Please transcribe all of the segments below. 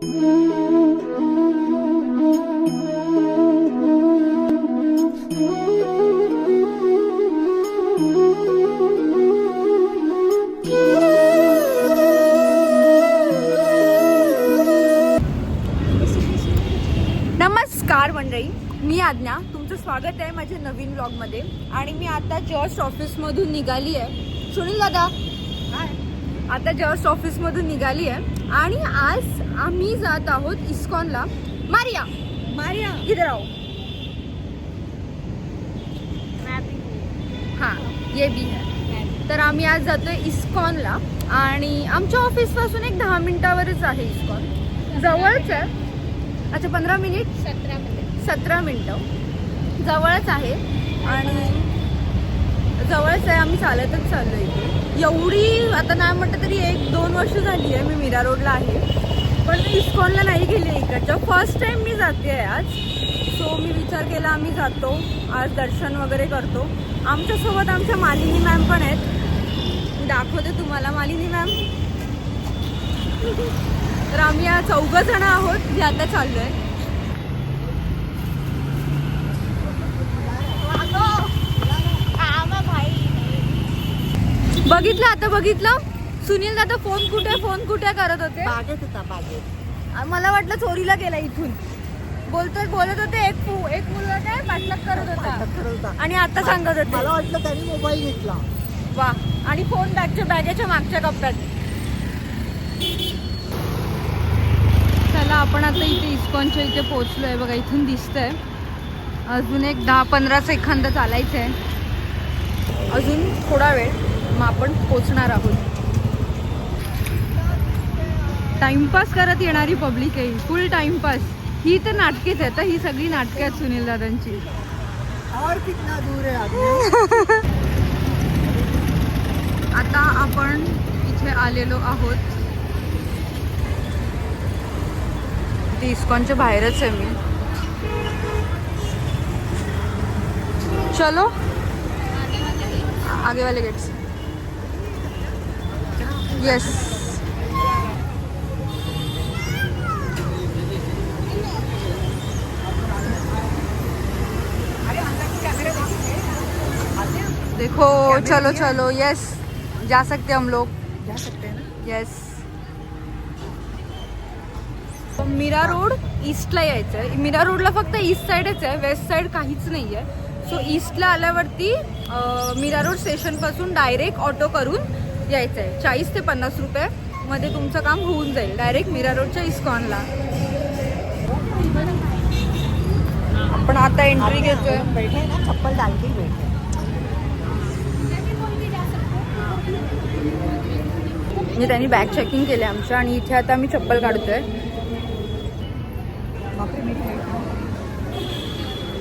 नमस्कार मंडळी, मी आज्ञा. तुमचं स्वागत आहे माझ्या नवीन व्लॉगमध्ये. आणि मी आता जस्ट ऑफिसमधून निघाली आहे. सुनील दादा आता जस्ट ऑफिसमधून निघाली आहे आणि आज आम्ही जात आहोत इस्कॉनला. मारिया मारिया इधर आओ. हाँ ये भी है. तर आम्ही आज जातोय इस्कॉनला आणि आमच्या ऑफिसपासून एक 10 मिनिटावरच आहे इस्कॉन. जवळच आहे. अच्छा 15 मिनिट 17 मिनिटं जवळच आहे आणि जवळच आहे. आम्ही चालतच चाललो इथे. एवढी आता नाही म्हटलं तरी 1-2 वर्ष झाली आहे मी मीरा रोडला आहे, पण मी इस्कॉनला नाही गेली आहे. इकडच्या फर्स्ट टाइम मी जाते आहे आज. सो मी विचार केला आम्ही जातो आज, दर्शन वगैरे करतो. आमच्यासोबत आमच्या मालिनी मॅम पण आहेत. मी दाखवते तुम्हाला मालिनी मॅम. तर आम्ही या 4 जण आहोत जे आता चाललो आहे. बघितलं आता बघितलं सुनील दादा फोन कुठे करत होते. बागेत होता बागेत. मला वाटलं चोरीला गेला इथून. बोलत होते एक मुलगा काय पाठलाग करत होता आणि आता सांगत होते. मला वाटलं त्यांनी मोबाईल घेतला. वा. आणि फोन बॅगेच्या मागच्या कप्प्यात. चला आपण आता इथे इस्कॉनच्या इथे पोहोचलोय. बघा इथून दिसतंय. अजून एक 10-15 सेकंद चालायचं आहे. अजून थोडा वेळ मग आपण पोचणार आहोत. टाइमपास करत येणारी पब्लिक आहे, फुल टाइमपास. ही तर नाटकेच आहेत. ही सगळी नाटकं आहेत सुनील दादांची. और कितना दूर है आता आपण इथे आलेलो आहोत. ते इस्कॉनच्या बाहेरच आहे मी. चलो आगे वाले गेट्स. यस. देखो चलो चलो. यस जा सकते हम लोग. जा सकते हैं ना. यस. मीरा रोड ईस्टला यायचं आहे. मीरा रोडला फक्त ईस्ट साईडच आहे, वेस्ट साईड काहीच नाही आहे. सो ईस्टला आल्यावरती मीरा रोड स्टेशनपासून डायरेक्ट ऑटो करून यायचं आहे. 40 ते 50 रुपये मध्ये तुमचं काम होऊन जाईल डायरेक्ट मीरा रोडच्या इस्कॉनला. आपण आता एंट्री घेतोय. बैठे ना चप्पल डाल के बैठे. म्हणजे त्यांनी बॅग चेकिंग केले आमच्या आणि इथे आता आम्ही चप्पल काढतोय.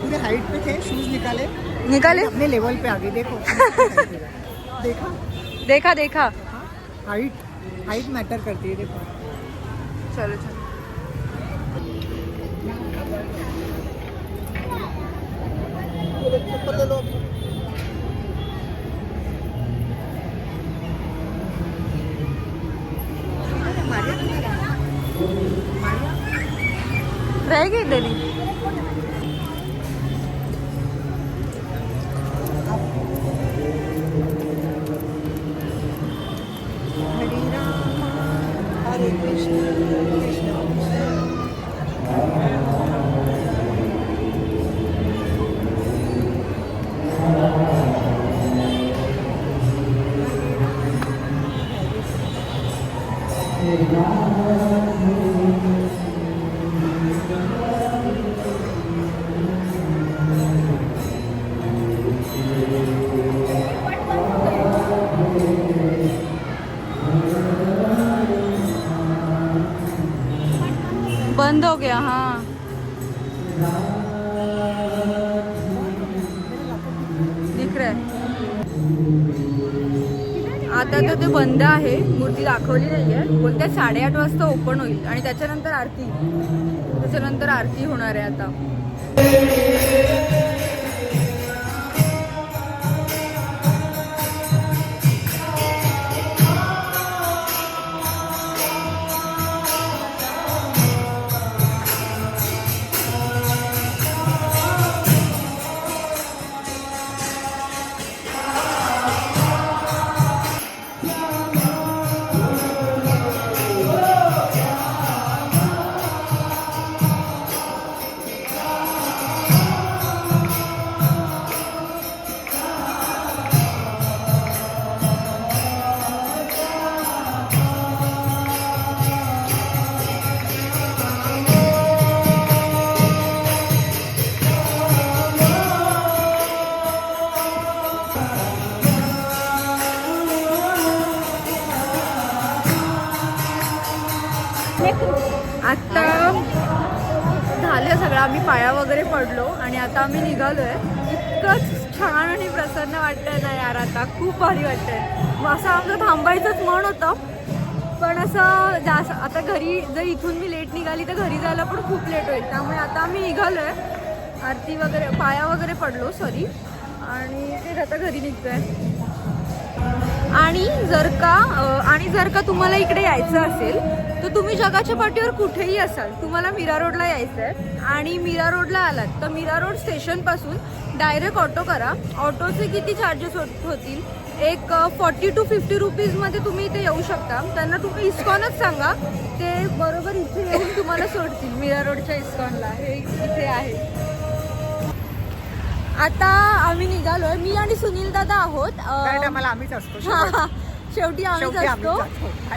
पूरे हाइट पे थे, शूज निकाले अपने लेवल पे आगे. देखो देखा हाइट मैटर करती है. देखो चलो चलो. चप्पल ले लो. रहेगी दिल्ली. हरे राम हरे कृष्ण कृष्ण बंद हो गया. हाँ दिख रहा है. आता तर ते बंद आहे. मूर्ती दाखवली नाही आहे. बोलते 8:30 वाजता ओपन होईल आणि त्याच्यानंतर आरती होणार आहे आता. आता झालं सगळं, आम्ही पाया वगैरे पडलो आणि आता आम्ही निघालोय. इतकंच छान आणि प्रसन्न वाटतंय ना यार, आता खूप भारी वाटतंय. असं आमचं थांबायचंच मन होतं, पण असं जास्त आता घरी जर इथून मी लेट निघाली तर घरी जायला पण खूप लेट होईल. त्यामुळे आता आम्ही निघालोय, आरती वगैरे पाया वगैरे पडलो सॉरी, आणि ते आता घरी निघतोय. आणि जर का तुम्हाला इकडे यायचं असेल तर तुम्ही जगाच्या पाठीवर कुठेही असाल, तुम्हाला मीरा रोडला यायचं आहे आणि मीरा रोडला आलात तर मीरा रोड स्टेशनपासून डायरेक्ट ऑटो करा. ऑटोचे किती चार्जेस होतील, एक 40 to 50 रुपीजमध्ये तुम्ही इथे येऊ शकता. त्यांना तुम्ही इस्कॉनच सांगा, ते बरोबर इथे येऊन तुम्हाला सोडतील मीरा रोडच्या इस्कॉनला. हे इथे आहे. आता आम्ही निघालोय, मी आणि सुनील दादा आहोत. मला आम्हीच असतो शेवटी आम्हीच असतो.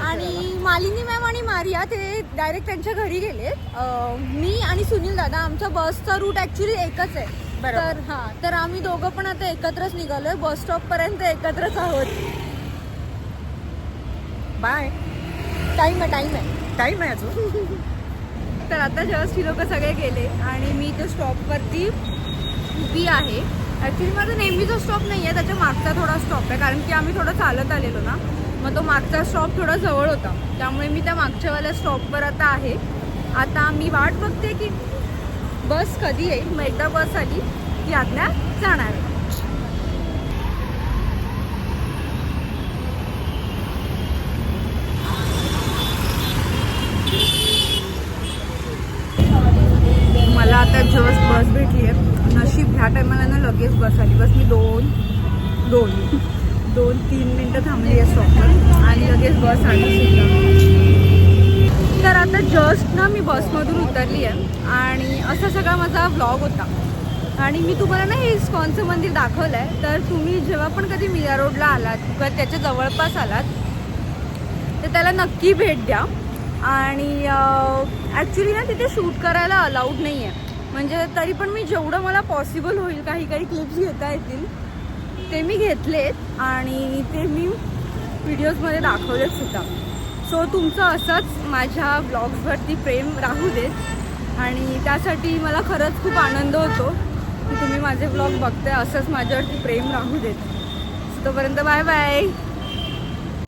आणि मालिनी मॅम आणि मारिया ते डायरेक्ट त्यांच्या घरी गेले. मी आणि सुनील दादा, आमच्या बसचा रूट ऍक्च्युली एकच आहे. तर आम्ही दोघं पण आता एकत्रच निघालोय, बस स्टॉप पर्यंत एकत्रच आहोत. बाय. टाइम आहे अजून. तर आता जस्ट ही लोक सगळे गेले आणि मी ते स्टॉपवरती उभी आहे. ॲक्च्युली माझा नेहमीचा स्टॉप नाही आहे, त्याच्या मागचा थोडा स्टॉप आहे, कारण की आम्ही थोडं चालत आलेलो ना, मग तो मागचा स्टॉप थोडा जवळ होता, त्यामुळे मी त्या मागच्यावाल्या स्टॉपवर आता आहे. आता मी वाट बघते की बस कधी येईल. मग एकदा बस आली की आज्ञा जाणार. मला आता जस्ट बस भेटली आहे. नशीब ह्या टायमाला ना लगेच बस आली. बस मी दोन तीन मिनटं थांबली आहे स्टॉपवर आणि लगेच बस आली सुद्धा. तर आता जस्ट ना मी बसमधून उतरली आहे आणि असा सगळा माझा व्लॉग होता. आणि मी तुम्हाला ना हे इस्कॉनचं मंदिर दाखवलं आहे. तर तुम्ही जेव्हा पण कधी मीरा रोडला आलात किंवा त्याच्या जवळपास आलात तर त्याला नक्की भेट द्या. आणि ॲक्च्युली ना तिथे शूट करायला अलाउड नाही आहे, म्हणजे तरी पण मी जेवढं मला पॉसिबल होईल काही क्लिप्स घेता येतील ते मी घेतलेत आणि ते मी व्हिडिओजमध्ये दाखवलेत सुद्धा. सो तुमचं असंच माझ्या ब्लॉग्सवरती प्रेम राहू देत आणि त्यासाठी मला खरंच खूप आनंद होतो की तुम्ही माझे ब्लॉग बघताय. असंच माझ्यावरती प्रेम राहू देत. तोपर्यंत बाय बाय.